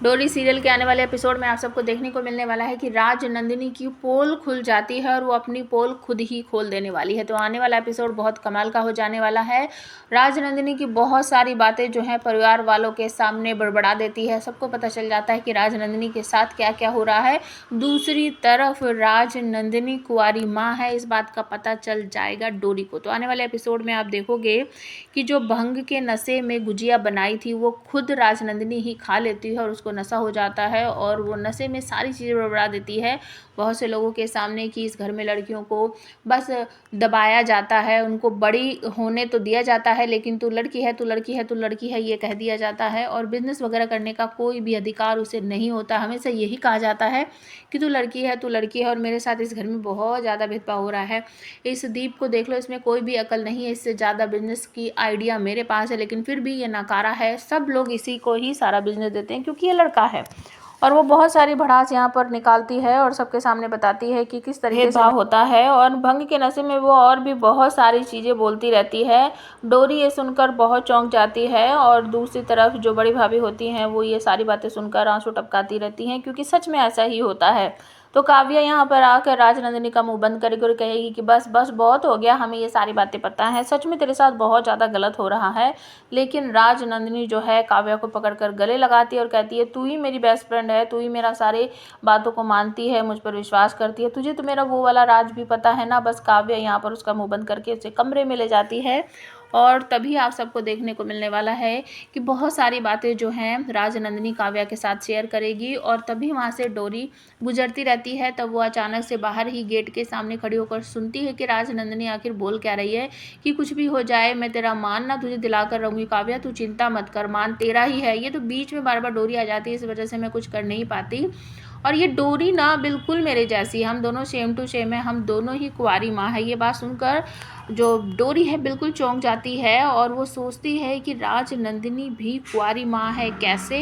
डोरी सीरियल के आने वाले एपिसोड में आप सबको देखने को मिलने वाला है कि राज नंदिनी की पोल खुल जाती है और वो अपनी पोल खुद ही खोल देने वाली है। तो आने वाला एपिसोड बहुत कमाल का हो जाने वाला है। राज नंदिनी की बहुत सारी बातें जो हैं परिवार वालों के सामने बड़बड़ा देती है। सबको पता चल जाता है कि राज नंदिनी के साथ क्या क्या हो रहा है। दूसरी तरफ राज नंदिनी कुंवारी माँ है, इस बात का पता चल जाएगा डोरी को। तो आने वाले एपिसोड में आप देखोगे कि जो भंग के नशे में गुजिया बनाई थी वो खुद राज नंदिनी ही खा लेती है और उसको नशा हो जाता है और वो नशे में सारी चीज़ें बड़बड़ा देती है बहुत से लोगों के सामने कि इस घर में लड़कियों को बस दबाया जाता है, उनको बड़ी होने तो दिया जाता है लेकिन तू लड़की है, तू लड़की है, तू लड़की है, ये कह दिया जाता है और बिजनेस वगैरह करने का कोई भी अधिकार उसे नहीं होता। हमेशा यही कहा जाता है कि तू लड़की है, तू लड़की है। और मेरे साथ इस घर में बहुत ज़्यादा भेदभाव हो रहा है। इस दीप को देख लो, इसमें कोई भी अकल नहीं है, इससे ज़्यादा बिजनेस की आइडिया मेरे पास है लेकिन फिर भी ये नकारा है। सब लोग इसी को ही सारा बिजनेस देते हैं क्योंकि ये लड़का है और वो बहुत सारी भड़ास यहाँ पर निकालती है और सबके सामने बताती है कि किस तरीके से भाव होता है। और भंग के नशे में वो और भी बहुत सारी चीज़ें बोलती रहती है। डोरी ये सुनकर बहुत चौंक जाती है और दूसरी तरफ जो बड़ी भाभी होती हैं वो ये सारी बातें सुनकर आंसू टपकाती रहती हैं क्योंकि सच में ऐसा ही होता है। तो काव्या यहाँ पर आकर राज नंदिनी का मुंह बंद करेगी और कहेगी कि बस बस बहुत हो गया, हमें ये सारी बातें पता है, सच में तेरे साथ बहुत ज़्यादा गलत हो रहा है। लेकिन राज नंदिनी जो है काव्या को पकड़कर गले लगाती है और कहती है तू ही मेरी बेस्ट फ्रेंड है, तू ही मेरा सारे बातों को मानती है, मुझ पर विश्वास करती है, तुझे तो मेरा वो वाला राज भी पता है ना। बस काव्या यहाँ पर उसका मुंह बंद करके उसे कमरे में ले जाती है और तभी आप सबको देखने को मिलने वाला है कि बहुत सारी बातें जो हैं राज नंदिनी काव्या के साथ शेयर करेगी। और तभी वहाँ से डोरी गुजरती रहती है, तब वो अचानक से बाहर ही गेट के सामने खड़ी होकर सुनती है कि राज नंदिनी आखिर बोल क्या रही है कि कुछ भी हो जाए मैं तेरा मान ना तुझे दिला कर रहूँगी काव्या, तू चिंता मत कर, मान तेरा ही है। ये तो बीच में बार बार डोरी आ जाती है, इस वजह से मैं कुछ कर नहीं पाती। और ये डोरी ना बिल्कुल मेरे जैसी है, हम दोनों सेम टू सेम है, हम दोनों ही कुंवारी माँ है। ये बात सुनकर जो डोरी है बिल्कुल चौंक जाती है और वो सोचती है कि राज नंदिनी भी कुंवारी माँ है, कैसे।